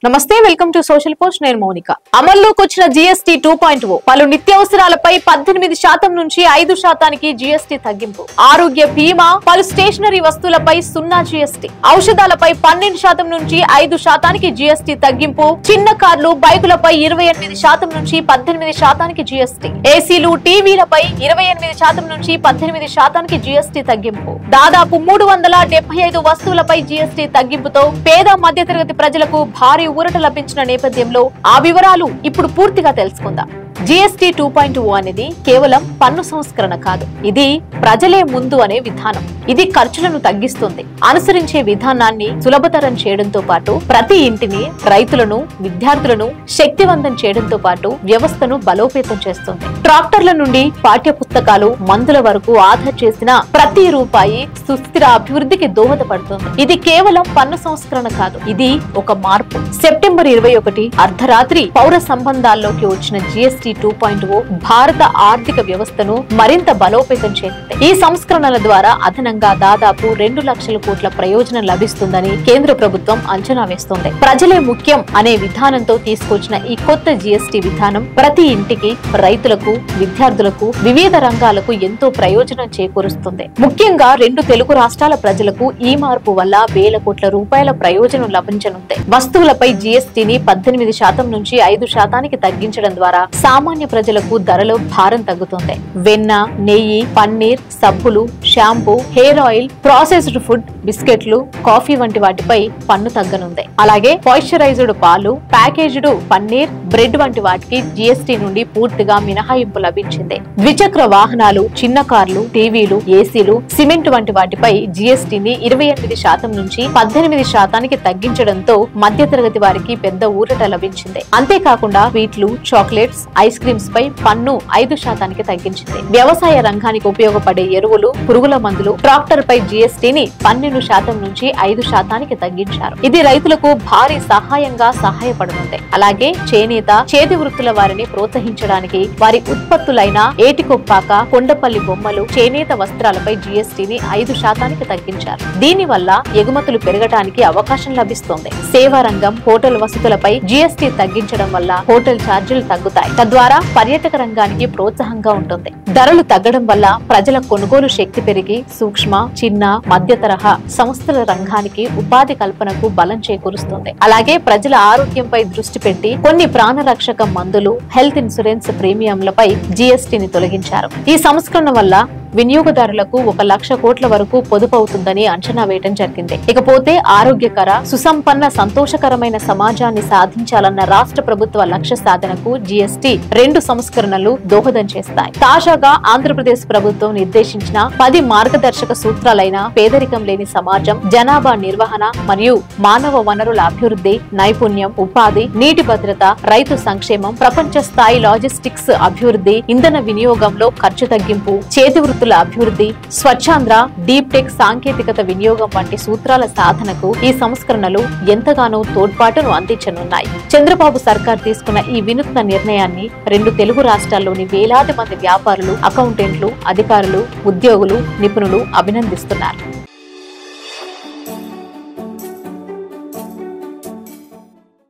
నమస్తే, welcome to social post. నేను మౌనిక. అమల్లోకి వచ్చిన జీఎస్టీ 2.0 పలు నిత్యావసరాలపై 18% నుంచి 5% జీఎస్టీ తగ్గింపు. ఆరోగ్య బీమా, పలు స్టేషనరీ వస్తువులపై 0 జీఎస్టీ. ఔషధాలపై 12% నుంచి 5% జీఎస్టీ తగ్గింపు. చిన్న కార్లు, బైకులపై 28% నుంచి 18% జీఎస్టీ. ఏసీలు, టీవీలపై 28% నుంచి 18% జీఎస్టీ తగ్గింపు. దాదాపు 375 వస్తువులపై జీఎస్టీ తగ్గింపుతో పేద మధ్యతరగతి ప్రజలకు భారీ ఊరట లభించిన నేపథ్యంలో ఆ వివరాలు ఇప్పుడు పూర్తిగా తెలుసుకుందాం. జీఎస్టీ 2.0 అనేది కేవలం పన్ను సంస్కరణ కాదు, ఇది ప్రజలే ముందు అనే విధానం. ఇది ఖర్చులను తగ్గిస్తుంది, అనుసరించే విధానాన్ని సులభతరం చేయడంతో పాటు ప్రతి ఇంటిని, రైతులను, విద్యార్థులను శక్తివంతం చేయడంతో పాటు వ్యవస్థను బలోపేతం చేస్తుంది. ట్రాక్టర్ల నుండి పాఠ్య పుస్తకాలు, మందుల వరకు ఆదా చేసిన ప్రతి రూపాయి సుస్థిర అభివృద్ధికి దోహదపడుతుంది. ఇది కేవలం పన్ను సంస్కరణ కాదు, ఇది ఒక మార్పు. సెప్టెంబర్ 21 అర్ధరాత్రి పౌర సంబంధాల్లోకి వచ్చిన జీఎస్టీ 2.0 భారత ఆర్థిక వ్యవస్థను మరింత బలోపేతం చేసింది. ఈ సంస్కరణల ద్వారా అదనంగా దాదాపు 2 లక్షల కోట్ల ప్రయోజనం లభిస్తుందని కేంద్ర ప్రభుత్వం అంచనా వేస్తోంది. ప్రజలే ముఖ్యం అనే విధానంతో తీసుకొచ్చిన ఈ కొత్త జీఎస్టీ విధానం ప్రతి ఇంటికి, రైతులకు, విద్యార్థులకు, వివిధ రంగాలకు ఎంతో ప్రయోజనం చేకూరుస్తుంది. ముఖ్యంగా 2 తెలుగు రాష్ట్రాల ప్రజలకు ఈ మార్పు వల్ల వేల కోట్ల రూపాయల ప్రయోజనం లభించనుంది. వస్తువులపై జీఎస్టీని 18% నుంచి 5% తగ్గించడం ద్వారా సామాన్య ప్రజలకు ధరలో భారం తగ్గుతుంది. వెన్న, నెయ్యి, పన్నీర్, సబ్బులు, shampoo, hair oil, processed food, బిస్కెట్లు, కాఫీ వంటి వాటిపై పన్ను తగ్గనుంది. అలాగే పాయిశ్చరైజ్డ్ పాలు, ప్యాకేజ్డ్ పన్నీర్, బ్రెడ్ వంటి వాటికి జీఎస్టీ నుండి పూర్తిగా మినహాయింపు లభించింది. ద్విచక్ర వాహనాలు, చిన్న కార్లు, టీవీలు, ఏసీలు, సిమెంట్ వంటి వాటిపై జీఎస్టీని 28% నుంచి 18% తగ్గించడంతో మధ్యతరగతి వారికి పెద్ద ఊరట లభించింది. అంతేకాకుండా స్వీట్లు, చాక్లెట్స్, ఐస్ క్రీమ్స్ పై పన్ను 5% తగ్గించింది. వ్యవసాయ రంగానికి ఉపయోగపడే ఎరువులు, పురుగుల మందులు, ట్రాక్టర్ పై జీఎస్టీని 12% నుంచి 5% తగ్గించారు. ఇది రైతులకు భారీ సహాయపడనుంది. అలాగే చేనేత, చేతి వృత్తుల వారిని ప్రోత్సహించడానికి వారి ఉత్పత్తులైన ఏటికొప్పాక, కొండపల్లి బొమ్మలు, చేనేత వస్త్రాలపై జీఎస్టీని 5% తగ్గించారు. దీని వల్ల ఎగుమతులు పెరగడానికి అవకాశం లభిస్తోంది. సేవా రంగం, హోటల్ వసతులపై జీఎస్టీ తగ్గించడం వల్ల హోటల్ ఛార్జీలు తగ్గుతాయి. తద్వారా పర్యాటక రంగానికి ప్రోత్సాహంగా ఉంటుంది. ధరలు తగ్గడం వల్ల ప్రజల కొనుగోలు శక్తి పెరిగి సూక్ష్మ, చిన్న, మధ్య తరహా సంస్థల రంగానికి ఉపాధి కల్పనకు బలం చేకూరుస్తుంది. అలాగే ప్రజల ఆరోగ్యంపై దృష్టి పెట్టి కొన్ని ప్రాణరక్షక మందులు, హెల్త్ ఇన్సూరెన్స్ ప్రీమియంలపై జీఎస్టీని తొలగించారు. ఈ సంస్కరణ వల్ల వినియోగదారులకు 1 లక్ష కోట్ల వరకు పొదుపు అవుతుందని అంచనా వేయడం జరిగింది. ఇకపోతే ఆరోగ్యకర, సుసంపన్న, సంతోషకరమైన సమాజాన్ని సాధించాలన్న రాష్ట్ర ప్రభుత్వ లక్ష్య సాధనకు జీఎస్టీ 2 సంస్కరణలు దోహదం చేస్తాయి. తాజాగా ఆంధ్రప్రదేశ్ ప్రభుత్వం నిర్దేశించిన 10 మార్గదర్శక సూత్రాలైన పేదరికం లేని సమాజం, జనాభా నిర్వహణ మరియు మానవ వనరుల అభివృద్ధి, నైపుణ్యం, ఉపాధి, నీటి భద్రత, రైతు సంక్షేమం, ప్రపంచ స్థాయి లాజిస్టిక్స్ అభివృద్ధి, ఇంధన వినియోగంలో ఖర్చు తగ్గింపు, చేతి వృత్తుల అభివృద్ధి, స్వచ్ఛాంధ్ర, డీప్ టెక్ సాంకేతికత వినియోగం వంటి సూత్రాల సాధనకు ఈ సంస్కరణలు ఎంతగానో తోడ్పాటును అందించనున్నాయి. చంద్రబాబు సర్కార్ తీసుకున్న ఈ వినూత్న నిర్ణయాన్ని 2 తెలుగు రాష్ట్రాల్లోని వేలాది మంది వ్యాపారులు, అకౌంటెంట్లు, అధికారులు, ఉద్యోగులు, నిపుణులు అభినందిస్తున్నారు.